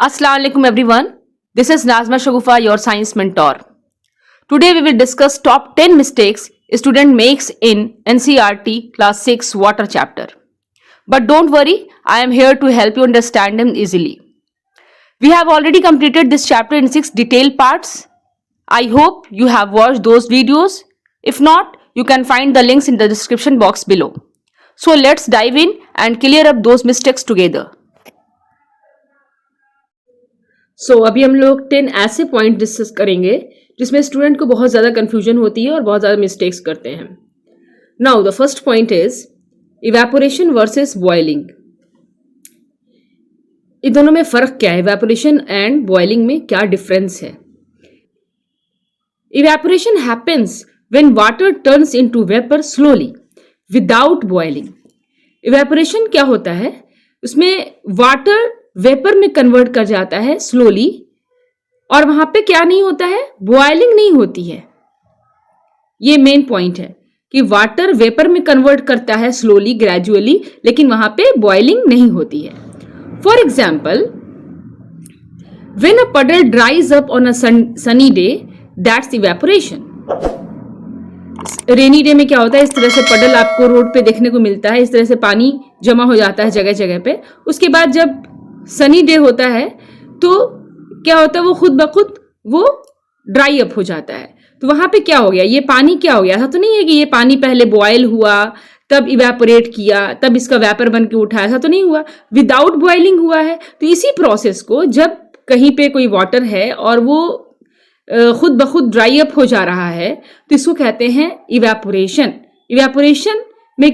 Assalamu alaikum everyone. This is Nazma Shagufa, your science mentor. Today we will discuss top 10 mistakes a student makes in NCERT class 6 water chapter. But don't worry, I am here to help you understand them easily. We have already completed this chapter in 6 detailed parts. I hope you have watched those videos. If not, you can find the links in the description box below. So let's dive in and clear up those mistakes together. अभी हम लोग 10 ऐसे point discuss करेंगे जिसमें student को बहुत ज़्यादा confusion होती है और बहुत ज़्यादा मिस्टेक्स करते हैं. Now the first point is evaporation versus boiling. इन दोनों में फ़र्क क्या है? इवेपोरेशन एंड बॉइलिंग में क्या डिफरेंस है? Evaporation happens when water turns into vapour slowly without boiling. Evaporation क्या होता है? उसमें वाटर वेपर में कन्वर्ट कर जाता है स्लोली, और वहां पे क्या नहीं होता है? बॉइलिंग नहीं होती है. ये मेन पॉइंट है कि वाटर वेपर में कन्वर्ट करता है स्लोली, ग्रेजुअली, लेकिन वहां पे बॉइलिंग नहीं होती है. For example, when a puddle ड्राइज up on a sunny day, that's evaporation. Rainy day में क्या होता है? इस तरह से पडल आपको रोड पे देखने को मिलता है, इस तरह से पानी जमा हो जाता है जगह जगह पे. उसके बाद जब सनी डे होता है तो क्या होता है? वो खुद ब खुद वो ड्राई अप हो जाता है. तो वहां पे क्या हो गया? ये पानी क्या हो गया? ऐसा तो नहीं है कि ये पानी पहले बॉयल हुआ, तब इवेपोरेट किया, तब इसका वेपर बन के उठा. ऐसा तो नहीं हुआ. विदाउट बॉइलिंग हुआ है. तो इसी प्रोसेस को जब कहीं पे कोई वाटर है और वो खुद ब खुद ड्राई अप हो जा रहा है, तो इसको कहते हैं इवेपोरेशन. इवेपोरेशन में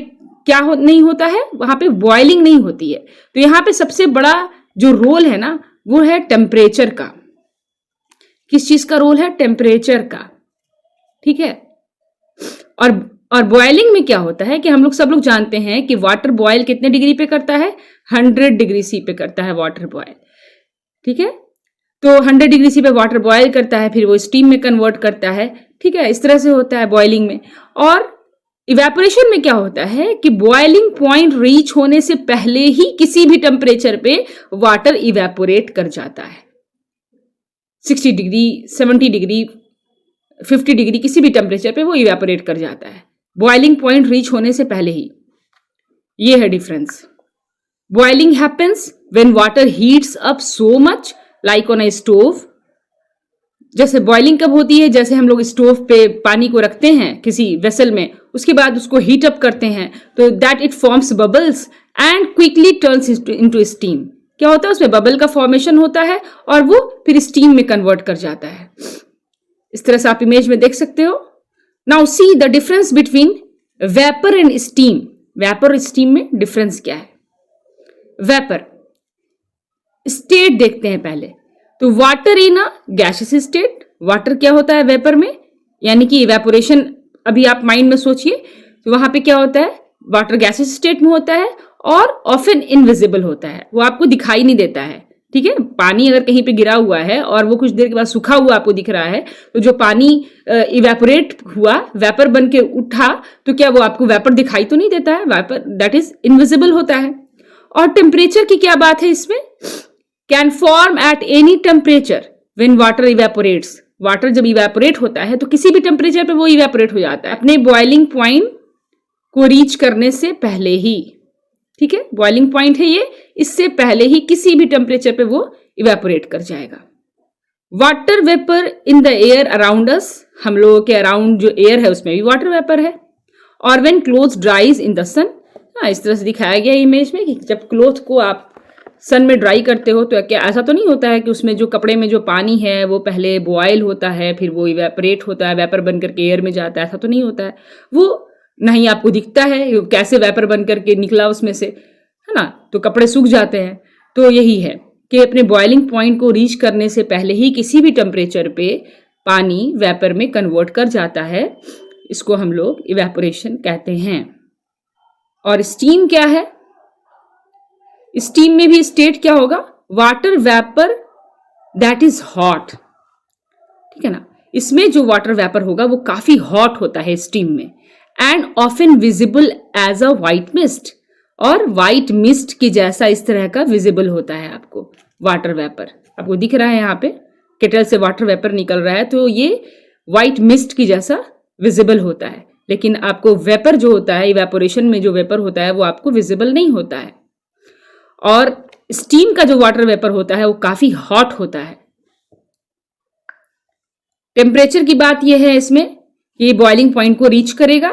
क्या नहीं होता है? वहां पे बॉइलिंग नहीं होती है. तो यहाँ पे सबसे बड़ा जो रोल है ना, वो है टेम्परेचर का. किस चीज का रोल है? टेम्परेचर का. ठीक है. और बॉइलिंग में क्या होता है कि हम लोग सब लोग जानते हैं कि वाटर बॉयल कितने डिग्री पे करता है? 100 डिग्री सी पे करता है वाटर बॉयल. ठीक है. तो 100 डिग्री सी पे वाटर बॉयल करता है, फिर वो स्टीम में कन्वर्ट करता है. ठीक है. इस तरह से होता है बॉइलिंग में. और इवेपोरेशन में क्या होता है कि बॉइलिंग पॉइंट रीच होने से पहले ही किसी भी टेम्परेचर पे वाटर इवेपोरेट कर जाता है. 60 डिग्री, 70 डिग्री, 50 डिग्री, किसी भी टेम्परेचर पे वो इवेपोरेट कर जाता है बॉइलिंग पॉइंट रीच होने से पहले ही. ये है difference. Boiling happens when water heats up so much like on a stove. जैसे बॉइलिंग कब होती है? जैसे हम लोग स्टोव पे पानी को रखते हैं किसी वेसल में, उसके बाद उसको हीट अप करते हैं, तो that it forms bubbles and quickly turns into steam. क्या होता है? उसमें बबल का फॉर्मेशन होता है और वो फिर स्टीम में कन्वर्ट कर जाता है. इस तरह से आप इमेज में देख सकते हो. Now see the difference between vapour and steam. Vapour और स्टीम में डिफरेंस क्या है? वेपर स्टेट देखते हैं पहले. तो water in a gaseous state. Water क्या होता है वेपर में? यानी कि इवेपोरेशन, अभी आप माइंड में सोचिए. तो वहां पे क्या होता है? वाटर गैसियस स्टेट में होता है और ऑफन इनविजिबल होता है. वो आपको दिखाई नहीं देता है. ठीक है. पानी अगर कहीं पे गिरा हुआ है और वो कुछ देर के बाद सूखा हुआ आपको दिख रहा है, तो जो पानी इवेपोरेट हुआ, वेपर बन के उठा, तो क्या वो आपको वेपर दिखाई तो नहीं देता है? वेपर दैट इज इनविजिबल होता है. और टेम्परेचर की क्या बात है इसमें? Can form at any temperature when water evaporates. Water जब इवेपोरेट होता है तो किसी भी टेम्परेचर पे वो इवेपोरेट हो जाता है अपने बॉइलिंग पॉइंट को रीच करने से पहले ही. ठीक है. बॉइलिंग पॉइंट है ये, इससे पहले ही किसी भी टेम्परेचर पे वो इवेपोरेट कर जाएगा. Water vapour in the air around us. हम लोगों के अराउंड जो एयर है उसमें भी वाटर वेपर है. और when cloth dries in the sun. इस तरह से दिखाया गया इमेज में कि जब क्लोथ को आप सन में ड्राई करते हो तो क्या ऐसा तो नहीं होता है कि उसमें जो कपड़े में जो पानी है वो पहले बॉयल होता है, फिर वो इवेपोरेट होता है, वेपर बन करके एयर में जाता है? ऐसा तो नहीं होता है. वो नहीं आपको दिखता है कैसे वेपर बन करके निकला उसमें से, है ना. तो कपड़े सूख जाते हैं. तो यही है कि अपने बॉइलिंग पॉइंट को रीच करने से पहले ही किसी भी टेम्परेचर पे पानी वेपर में कन्वर्ट कर जाता है. इसको हम लोग इवेपोरेशन कहते हैं. और स्टीम क्या है? स्टीम में भी स्टेट क्या होगा? Water vapour that is hot. ठीक है ना. इसमें जो वाटर वेपर होगा वो काफी हॉट होता है स्टीम में. And often visible as a white mist. और व्हाइट मिस्ट की जैसा इस तरह का विजिबल होता है आपको. Water vapour. आपको दिख रहा है यहाँ पे केटल से वाटर वेपर निकल रहा है, तो ये व्हाइट मिस्ट की जैसा विजिबल होता है, लेकिन आपको वेपर जो होता है, इवेपोरेशन में जो वेपर होता है वो आपको विजिबल नहीं होता है। और स्टीम का जो वाटर वेपर होता है वो काफी हॉट होता है। टेम्परेचर की बात यह है इसमें, ये बॉइलिंग पॉइंट को रीच करेगा।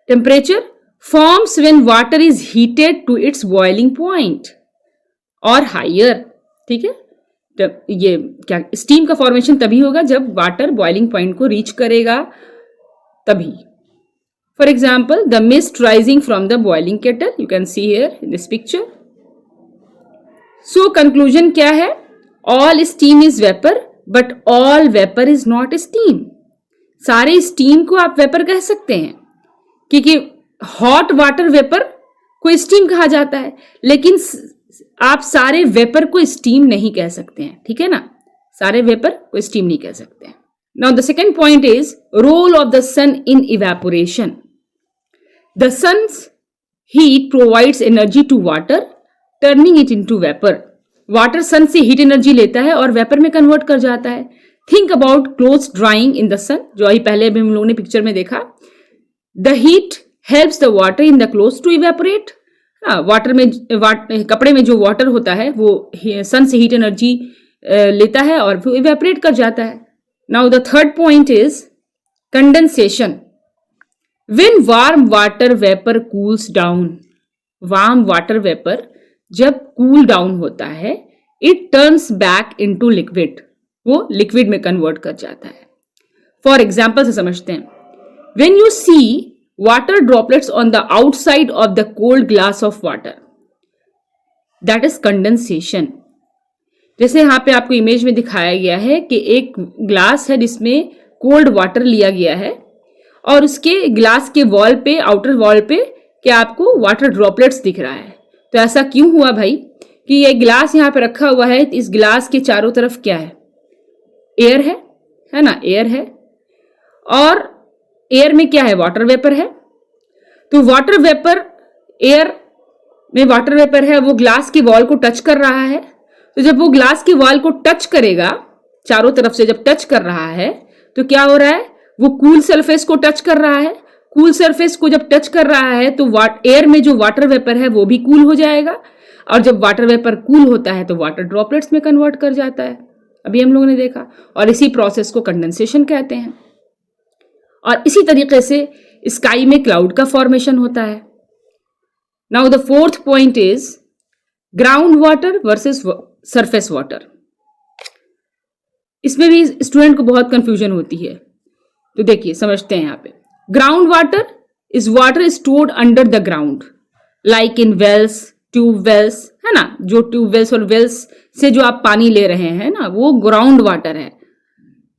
Temperature forms when water is heated to its boiling point और हायर। ठीक है, ये क्या, स्टीम का फॉर्मेशन तभी होगा जब वाटर बॉइलिंग पॉइंट को रीच करेगा, तभी। For example, the mist rising from the boiling kettle, you can see here in this picture. So conclusion क्या है? All steam is vapour but all vapour is not steam. सारे steam को आप vapour कह सकते हैं, क्योंकि हॉट वाटर वेपर को स्टीम कहा जाता है, लेकिन आप सारे वेपर को स्टीम नहीं कह सकते हैं। ठीक है ना, सारे वेपर को स्टीम नहीं कह सकते हैं। Now the second point is role of the sun in evaporation. The sun's heat provides energy to water turning it into vapour. Water sun से हीट एनर्जी लेता है और वेपर में कन्वर्ट कर जाता है। Think about clothes drying in the sun, जो अभी पहले भी हम लोगों ने पिक्चर में देखा। The heat helps the water in the clothes to evaporate. Water में कपड़े में जो वाटर होता है वो सन से हीट एनर्जी लेता है और वो इवेपोरेट कर जाता है। Now the third point is condensation. When warm water vapour cools down, warm water vapour जब कूल डाउन होता है, it turns back into liquid, वो लिक्विड में कन्वर्ट कर जाता है। फॉर एग्जाम्पल से समझते हैं, when you see water droplets on the outside of the cold glass of water, that is condensation। जैसे यहाँ पे आपको इमेज में दिखाया गया है कि एक ग्लास है जिसमें कोल्ड वाटर लिया गया है और उसके ग्लास के वॉल पे, आउटर वॉल पे क्या आपको वाटर ड्रॉपलेट्स दिख रहा है। तो ऐसा क्यों हुआ भाई कि ये ग्लास यहाँ पे रखा हुआ है, इस ग्लास के चारों तरफ क्या है? एयर है ना, एयर है, और एयर में क्या है? वाटर वेपर है। तो वाटर वेपर, एयर में वाटर वेपर है, वो ग्लास की वॉल को टच कर रहा है। तो जब वो ग्लास की वॉल को टच करेगा, चारों तरफ से जब टच कर रहा है, तो क्या हो रहा है? वो कूल सरफेस को टच कर रहा है। कूल सरफेस को जब टच कर रहा है तो एयर में जो वाटर वेपर है वो भी कूल हो जाएगा, और जब वाटर वेपर कूल होता है तो वाटर ड्रॉपलेट्स में कन्वर्ट कर जाता है। अभी हम लोगों ने देखा, और इसी प्रोसेस को कंडेंसेशन कहते हैं। और इसी तरीके से स्काई में क्लाउड का फॉर्मेशन होता है। Now the fourth point is ground water versus surface water. इसमें भी स्टूडेंट को बहुत कंफ्यूजन होती है, तो देखिए समझते हैं। यहाँ पे ground water is water stored under the ground, like in wells, tube wells, है ना। जो ट्यूब वेल्स और वेल्स से जो आप पानी ले रहे हैं ना, वो ग्राउंड वाटर है।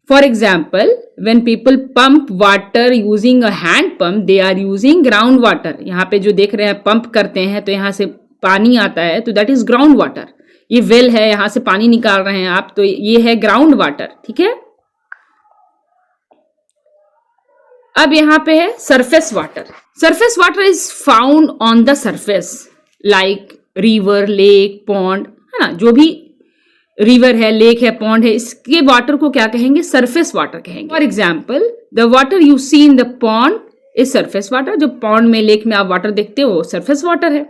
For example, when people pump water using a hand pump, they are using ground water। यहाँ पे जो देख रहे हैं पंप करते हैं तो यहाँ से पानी आता है, तो that is ground water। ये वेल है, यहाँ से पानी निकाल रहे हैं आप, तो ये है ग्राउंड वाटर। ठीक है, अब यहाँ पे है surface water. Surface water is found on the surface, like river, lake, pond, है ना। जो भी रिवर है, लेक है, पॉन्ड है, इसके वाटर को क्या कहेंगे? सरफेस वाटर कहेंगे। For example, the water you see in the pond is surface water. जो पॉन्ड में, लेक में आप वाटर देखते हो वो सरफेस वाटर है।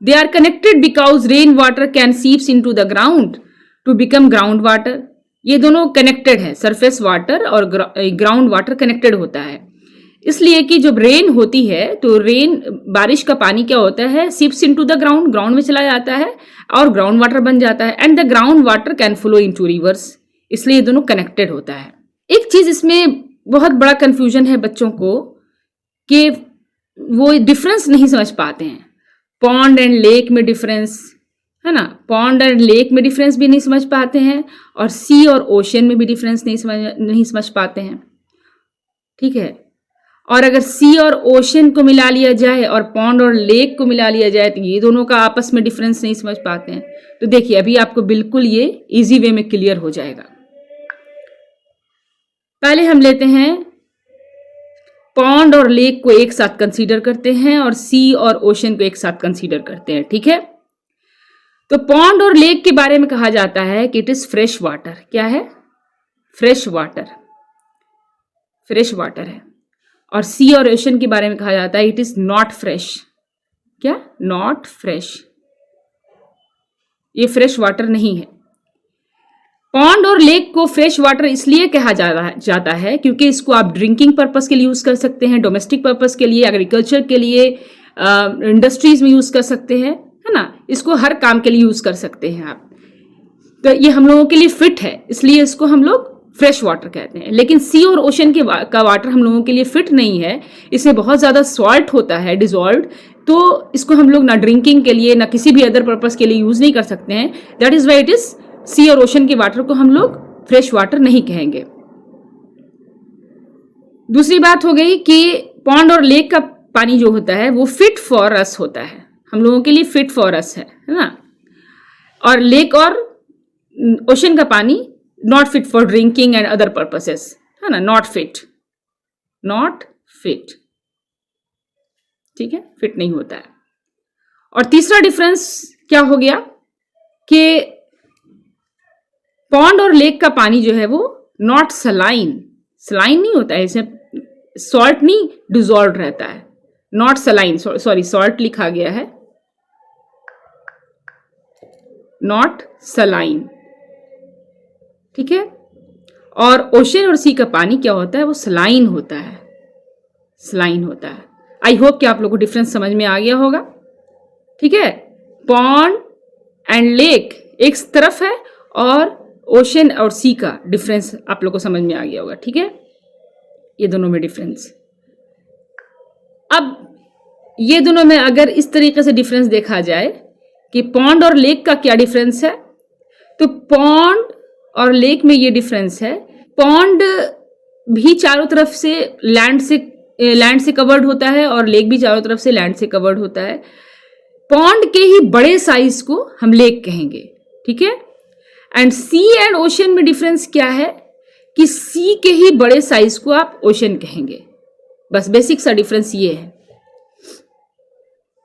They are connected because rain water can seeps into the ground to become ground water. ये दोनों कनेक्टेड है, सरफेस वाटर और ग्राउंड वाटर कनेक्टेड होता है, इसलिए कि जब रेन होती है तो रेन, बारिश का पानी क्या होता है? सीप्स इनटू द ग्राउंड, ग्राउंड में चला जाता है और ग्राउंड वाटर बन जाता है। And the ground water can flow into reverse, इसलिए ये दोनों कनेक्टेड होता है। एक चीज इसमें बहुत बड़ा कंफ्यूजन है बच्चों को कि वो डिफरेंस नहीं समझ पाते हैं। पॉन्ड एंड लेक में डिफरेंस, है ना, पॉन्ड एंड लेक में डिफरेंस भी नहीं समझ पाते हैं, और सी और ओशन में भी डिफरेंस नहीं समझ पाते हैं। ठीक है, और अगर सी और ओशन को मिला लिया जाए और पॉन्ड और लेक को मिला लिया जाए तो ये दोनों का आपस में डिफरेंस नहीं समझ पाते हैं। तो देखिए अभी आपको बिल्कुल ये इजी वे में क्लियर हो जाएगा। पहले हम लेते हैं पॉन्ड और लेक को एक साथ कंसीडर करते हैं और सी और ओशन को एक साथ कंसीडर करते हैं। ठीक है, तो पॉन्ड और लेक के बारे में कहा जाता है कि इट इज फ्रेश वाटर। क्या है? फ्रेश वाटर, फ्रेश वाटर है। और सी और ओशन के बारे में कहा जाता है इट इज नॉट फ्रेश। क्या? नॉट फ्रेश, ये फ्रेश वाटर नहीं है। पॉन्ड और लेक को फ्रेश वाटर इसलिए कहा जाता है क्योंकि इसको आप ड्रिंकिंग पर्पस के लिए यूज कर सकते हैं, डोमेस्टिक पर्पस के लिए, एग्रीकल्चर के लिए, इंडस्ट्रीज में यूज कर सकते हैं, है ना। इसको हर काम के लिए यूज कर सकते हैं आप। तो ये हम लोगों के लिए फिट है, इसलिए इसको हम लोग फ्रेश वाटर कहते हैं। लेकिन सी और ओशन का वाटर हम लोगों के लिए फिट नहीं है, इसमें बहुत ज़्यादा सॉल्ट होता है डिजॉल्व, तो इसको हम लोग ना ड्रिंकिंग के लिए ना किसी भी अदर पर्पस के लिए यूज नहीं कर सकते हैं। That is why it is sea और ओशन के वाटर को हम लोग फ्रेश वाटर नहीं कहेंगे। दूसरी बात हो गई कि पॉन्ड और लेक का पानी जो होता है वो फिट फॉर अस होता है, हम लोगों के लिए फिट फॉर अस है ना। और लेक और ओशन का पानी not fit for drinking and other purposes, है ना। नॉट फिट, नॉट फिट, ठीक है, फिट नहीं होता है। और तीसरा डिफरेंस क्या हो गया कि पॉन्ड और लेक का पानी जो है वो नॉट सलाइन, सलाइन नहीं होता है, इसमें सॉल्ट नहीं डिजॉल्व रहता है। नॉट सलाइन, सॉरी सॉल्ट लिखा गया है, नॉट सलाइन, ठीक है। और ओशन और सी का पानी क्या होता है, वो सलाइन होता है, सलाइन होता है। आई होप कि आप लोगों को डिफरेंस समझ में आ गया होगा, ठीक है। पॉन्ड एंड लेक एक तरफ है और ओशन और सी का डिफरेंस आप लोग को समझ में आ गया होगा, ठीक है। ये दोनों में डिफरेंस। अब ये दोनों में अगर इस तरीके से डिफरेंस देखा जाए कि पॉन्ड और लेक का क्या डिफरेंस है, तो पॉन्ड और लेक में ये डिफरेंस है, पॉन्ड भी चारों तरफ से लैंड से कवर्ड होता है और लेक भी चारों तरफ से लैंड से कवर्ड होता है। पॉन्ड के ही बड़े साइज को हम लेक कहेंगे, ठीक है। एंड सी एंड ओशन में डिफरेंस क्या है कि सी के ही बड़े साइज को आप ओशन कहेंगे, बस बेसिक सा डिफरेंस ये है।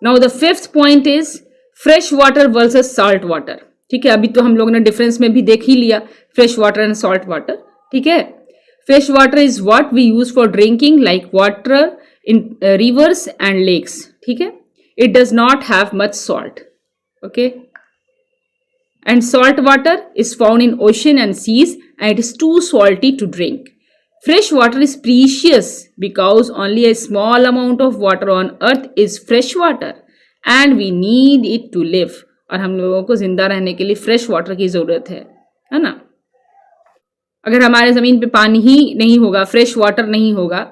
Now the fifth point is fresh water versus salt water, ठीक है। अभी तो हम लोगों ने डिफरेंस में भी देख ही लिया fresh water and salt water, ठीक है। Fresh water is what we use for drinking like water in rivers and lakes, ठीक है। It does not have much salt, okay. And salt water is found in ocean and seas and it is too salty to drink. Fresh water is precious because only a small amount of water on earth is fresh water and we need it to live. और हम लोगों को जिंदा रहने के लिए fresh water की जरूरत है ना। अगर हमारे जमीन पे पानी ही नहीं होगा, फ्रेश वाटर नहीं होगा,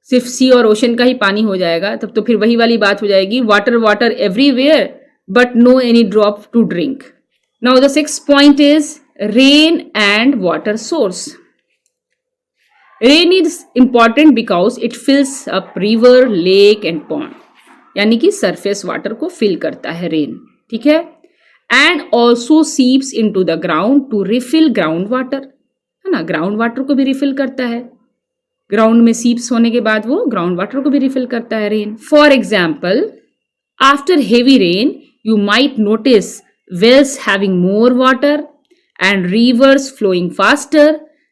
सिर्फ सी और ओशन का ही पानी हो जाएगा, तब तो फिर वही वाली बात हो जाएगी, water water everywhere but no any drop to drink. Now the sixth point is rain and water source. Rain is important because it fills up river, lake and pond. यानी कि सरफेस वाटर को fill करता है rain, ठीक है। And also seeps into the ground to refill ground water, है ना। Ground water को भी रिफिल करता है, ग्राउंड में सीप्स होने के बाद वो ग्राउंड वाटर को भी रिफिल करता है rain. For example, after heavy rain you might notice wells having more water and rivers flowing faster.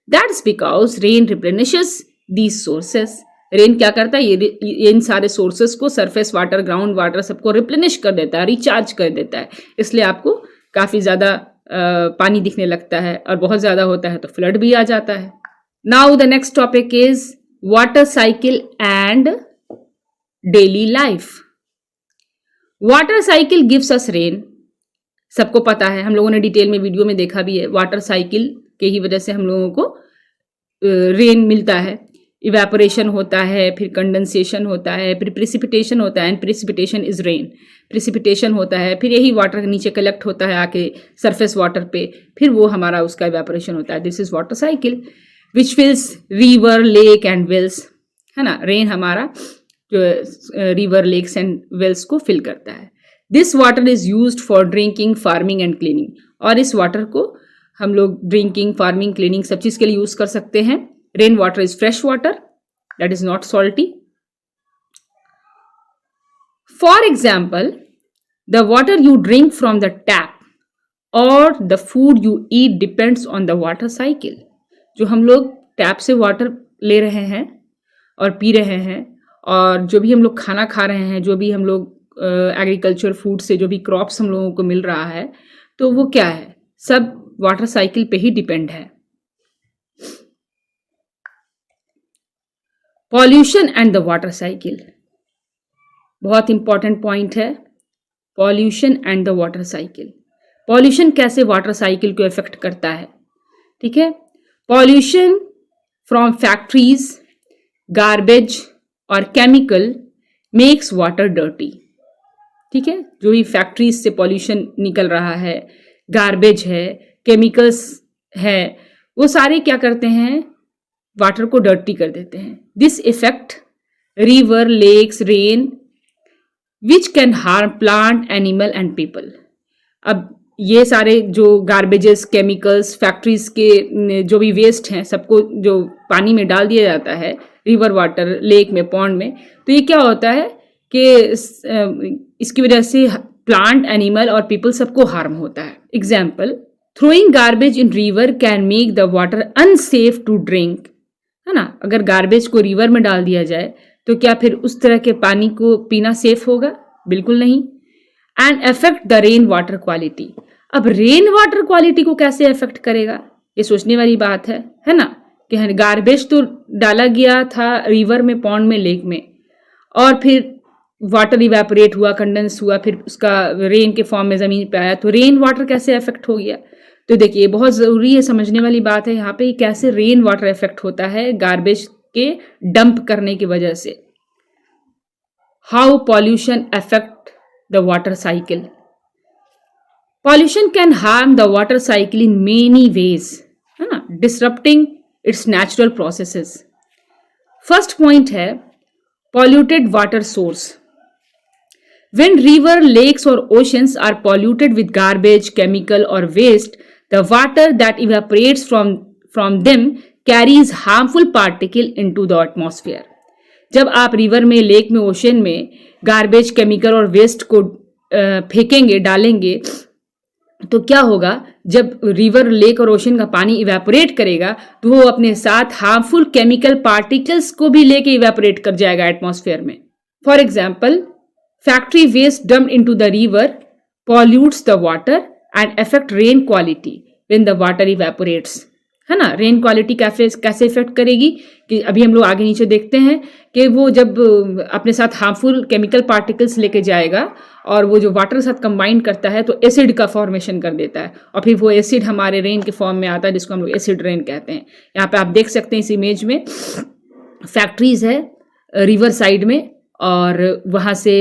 That's because rain replenishes these sources. Rain क्या करता है, ये इन सारे सोर्सेस को, सरफेस वाटर, ग्राउंड वाटर, सबको रिप्लेनिश कर देता है, रिचार्ज कर देता है। इसलिए आपको काफी ज्यादा पानी दिखने लगता है, और बहुत ज्यादा होता है तो फ्लड भी आ जाता है। Now the next topic is water cycle and daily life. Water cycle gives us rain, सबको पता है, हम लोगों ने डिटेल में वीडियो में देखा भी है। वाटर साइकिल के ही वजह से हम लोगों को रेन मिलता है। इवेपोरेशन होता है, फिर कंडेंसेशन होता है, फिर प्रिसिपिटेशन होता है, and precipitation is rain. Precipitation होता है, फिर यही वाटर नीचे कलेक्ट होता है आके सरफेस वाटर पे, फिर वो हमारा उसका इवेपोरेशन होता है। This is water cycle which fills river, lake and wells, है ना। रेन हमारा जो रिवर, लेक्स एंड वेल्स को फिल करता है। This water is used for drinking, farming and cleaning. और इस वाटर को हम लोग ड्रिंकिंग, फार्मिंग, क्लीनिंग सब चीज के लिए यूज कर सकते हैं। Rain water is fresh water that is not salty. For example, the water you drink from the tap और the food you eat depends on the water cycle. जो हम लोग टैप से वाटर ले रहे हैं और पी रहे हैं, और जो भी हम लोग खाना खा रहे हैं, जो भी हम लोग एग्रीकल्चर फूड से जो भी क्रॉप्स हम लोगों को मिल रहा है, तो वो क्या है, सब वाटर साइकिल पे ही डिपेंड है। Pollution and the water cycle, बहुत इंपॉर्टेंट पॉइंट है। Pollution and the water cycle, pollution कैसे वाटर साइकिल को इफेक्ट करता है, ठीक है। पॉल्यूशन फ्रॉम फैक्ट्रीज, गार्बेज और केमिकल मेक्स वाटर डर्टी, ठीक है। जो भी फैक्ट्रीज से पॉल्यूशन निकल रहा है, गार्बेज है, केमिकल्स है, वो सारे क्या करते हैं, वाटर को डर्टी कर देते हैं। This effect river, lakes, rain which can harm plant, animal and people. अब ये सारे जो गार्बेजेस, केमिकल्स, फैक्ट्रीज के जो भी वेस्ट हैं, सबको जो पानी में डाल दिया जाता है, रिवर वाटर, लेक में, पॉन्ड में, तो ये क्या होता है कि इसकी वजह से प्लांट, एनिमल और पीपल सबको हार्म होता है। Example, throwing garbage in river can make the water unsafe to drink, है ना। अगर गार्बेज को रिवर में डाल दिया जाए तो क्या फिर उस तरह के पानी को पीना सेफ होगा? बिल्कुल नहीं। And affect the rain water quality, अब रेन वाटर क्वालिटी को कैसे अफेक्ट करेगा, ये सोचने वाली बात है ना। कि गार्बेज तो डाला गया था रिवर में, पॉन्ड में, लेक में, और फिर वाटर इवेपोरेट हुआ, कंडेंस हुआ, फिर उसका रेन के फॉर्म में ज़मीन पे आया, तो रेन वाटर कैसे अफेक्ट हो गया। तो देखिए, बहुत ज़रूरी है, समझने वाली बात है यहाँ पे, कैसे रेन वाटर इफेक्ट होता है गार्बेज के डंप करने की वजह से। How pollution affect the water cycle, pollution can harm the water cycle in many ways, है ना, disrupting its natural processes. First point है polluted water source. When river, lakes or oceans are polluted with garbage, chemical or waste, the water that evaporates from them carries harmful particle into the atmosphere. जब आप river में, lake में, ocean में garbage, chemical और waste को फेंकेंगे, डालेंगे, तो क्या होगा, जब रिवर, लेक और ओशन का पानी इवेपोरेट करेगा तो वो अपने साथ हार्मफुल केमिकल पार्टिकल्स को भी लेके इवेपोरेट कर जाएगा एटमॉस्फेयर में। For example, factory waste dumped into the river pollutes the water and affect rain quality when the water evaporates, है ना। रेन क्वालिटी कैसे इफेक्ट करेगी कि अभी हम लोग आगे नीचे देखते हैं कि वो जब अपने साथ हार्मफुल केमिकल पार्टिकल्स लेके जाएगा और वो जो वाटर के साथ कंबाइन करता है तो एसिड का फॉर्मेशन कर देता है, और फिर वो एसिड हमारे रेन के फॉर्म में आता है, जिसको हम लोग एसिड रेन कहते हैं। यहाँ पे आप देख सकते हैं इस इमेज में, फैक्ट्रीज है रिवर साइड में, और वहाँ से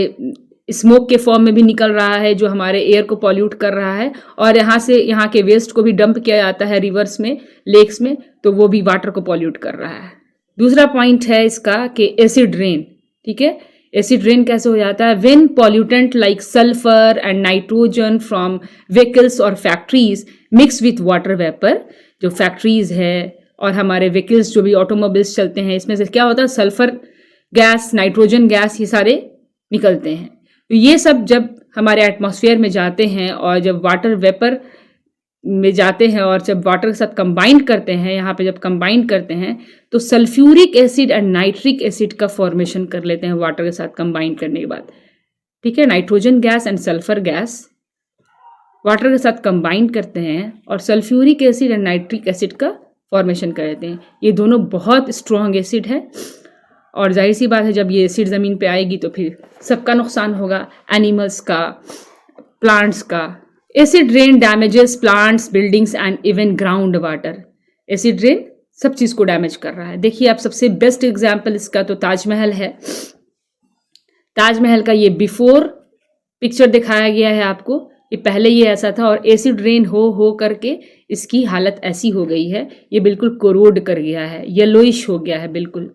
स्मोक के फॉर्म में भी निकल रहा है जो हमारे एयर को पॉल्यूट कर रहा है, और यहाँ से यहाँ के वेस्ट को भी डंप किया जाता है रिवर्स में, लेक्स में, तो वो भी वाटर को पॉल्यूट कर रहा है। दूसरा पॉइंट है इसका कि एसिड रेन, ठीक है। एसिड रेन कैसे हो जाता है, when pollutant like sulphur and nitrogen from vehicles और factories mix with water vapour. जो फैक्ट्रीज है और हमारे व्हीकल्स, जो भी ऑटोमोबाइल्स चलते हैं, इसमें से क्या होता है, सल्फर गैस, नाइट्रोजन गैस, ये सारे निकलते हैं। तो ये सब जब हमारे एटमॉस्फेयर में जाते हैं और जब वाटर वेपर में जाते हैं और जब वाटर के साथ कंबाइन करते हैं, यहाँ पे जब कंबाइन करते हैं तो sulphuric acid and nitric acid का फॉर्मेशन कर लेते हैं वाटर के साथ कंबाइन करने के बाद, ठीक है। Nitrogen gas and sulphur gas water के साथ कंबाइन करते हैं और sulphuric acid and nitric acid का फॉर्मेशन कर देते हैं। ये दोनों बहुत स्ट्रॉन्ग एसिड है, और जाहिर सी बात है जब ये एसिड ज़मीन पे आएगी तो फिर सबका नुकसान होगा, एनिमल्स का, प्लांट्स का। Acid rain damages plants, buildings and even ground water. Acid rain सब चीज़ को डैमेज कर रहा है। देखिए आप, सबसे बेस्ट एग्जाम्पल इसका तो ताजमहल है। ताजमहल का ये बिफोर पिक्चर दिखाया गया है आपको, ये पहले ये ऐसा था, और एसिड रेन हो करके इसकी हालत ऐसी हो गई है, ये बिल्कुल कोरोड कर गया है, येलोइश हो गया है बिल्कुल।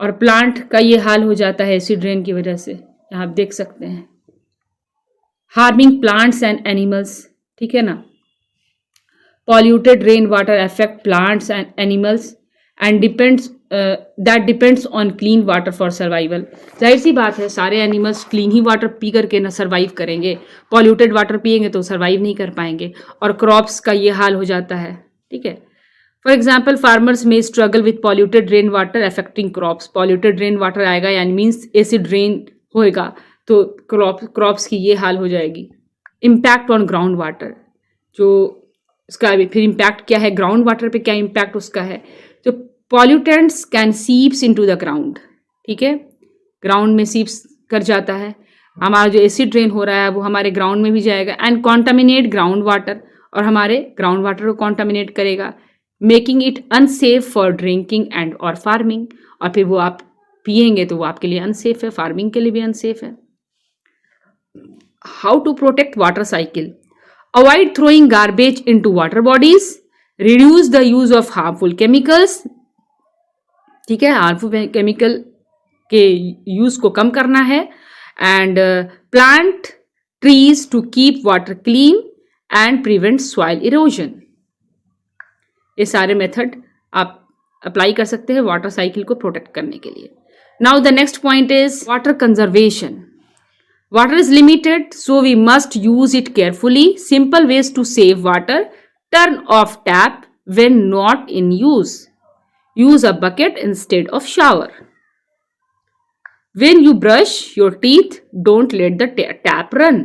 और प्लांट का ये हाल हो जाता है एसिड रेन की वजह से, यहाँ आप देख सकते हैं, हार्मिंग प्लांट्स एंड एनिमल्स, ठीक है ना। Polluted rain water affect plants and animals and depends that depends on clean water for survival. जाहिर सी बात है, सारे एनिमल्स क्लीन ही वाटर पी करके ना सर्वाइव करेंगे, पॉल्यूटेड वाटर पिएंगे तो सर्वाइव नहीं कर पाएंगे। और क्रॉप्स का ये हाल हो जाता है, ठीक है। फॉर एग्जाम्पल, फार्मर्स में struggle with polluted rain water affecting crops. Polluted rain water आएगा यानी मीन्स एसिड रेन होएगा तो क्रॉप्स की ये हाल हो जाएगी। इम्पैक्ट ऑन ग्राउंड वाटर, जो उसका फिर इम्पैक्ट क्या है, ग्राउंड वाटर पे क्या इम्पैक्ट उसका है। तो pollutants can seeps into the ground, ठीक है, ग्राउंड में सीप्स कर जाता है। हमारा जो एसिड रेन हो रहा है वो हमारे ग्राउंड में भी जाएगा एंड कॉन्टामिनेट ग्राउंड वाटर, और हमारे ग्राउंड वाटर को कॉन्टामिनेट करेगा, making it unsafe for drinking and और फार्मिंग। और फिर वो आप पिएंगे तो वो आपके लिए अनसेफ है, फार्मिंग के लिए भी अनसेफ है। How to protect water cycle? Avoid throwing garbage into water bodies, reduce the use of harmful chemicals, ठीक है, हार्मफुल केमिकल के यूज को कम करना है। And plant trees to keep water clean and prevent soil erosion. ये सारे method आप अप्लाई कर सकते हैं वाटर साइकिल को प्रोटेक्ट करने के लिए। Now the next point is water conservation. Water is limited, so we must use it carefully. Simple ways to save water: turn off tap when not in use. Use a bucket instead of shower. When you brush your teeth, don't let the tap run.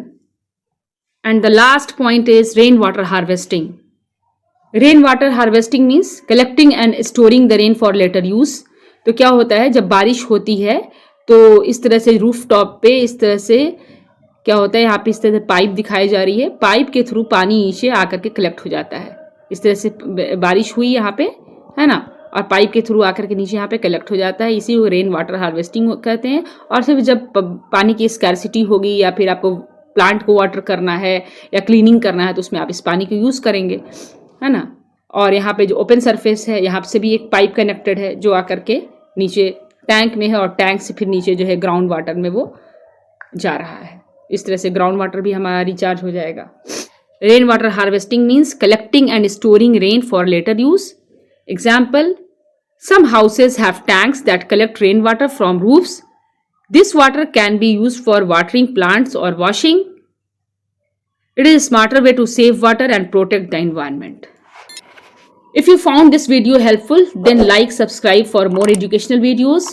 And the last point is rainwater harvesting. Rainwater harvesting means collecting and storing the rain for later use. तो क्या होता है, जब बारिश होती है तो इस तरह से रूफ टॉप पे इस तरह से क्या होता है, यहाँ पे इस तरह से पाइप दिखाई जा रही है, पाइप के थ्रू पानी नीचे आकर के कलेक्ट हो जाता है। इस तरह से बारिश हुई यहाँ पे, है ना, और पाइप के थ्रू आकर के नीचे यहाँ पे कलेक्ट हो जाता है, इसी को रेन वाटर हार्वेस्टिंग कहते हैं। और फिर जब पानी की स्कैरसिटी होगी या फिर आपको प्लांट को वाटर करना है या क्लीनिंग करना है तो उसमें आप इस पानी को यूज़ करेंगे, है ना। और यहाँ पे जो ओपन सरफेस है, यहाँ से भी एक पाइप कनेक्टेड है जो आकर के नीचे टैंक में है और टैंक से फिर नीचे जो है ग्राउंड वाटर में वो जा रहा है। इस तरह से ग्राउंड वाटर भी हमारा रिचार्ज हो जाएगा। Rain water harvesting means collecting and storing rain for later use. Example, some houses have tanks that collect rain water from roofs. This water can be used for watering plants और washing. It is a smarter way to save water and protect the environment. If you found this video helpful, then like, subscribe for more educational videos.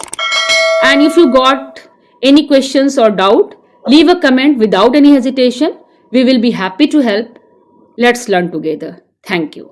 And if you got any questions or doubt, leave a comment without any hesitation. We will be happy to help. Let's learn together. Thank you.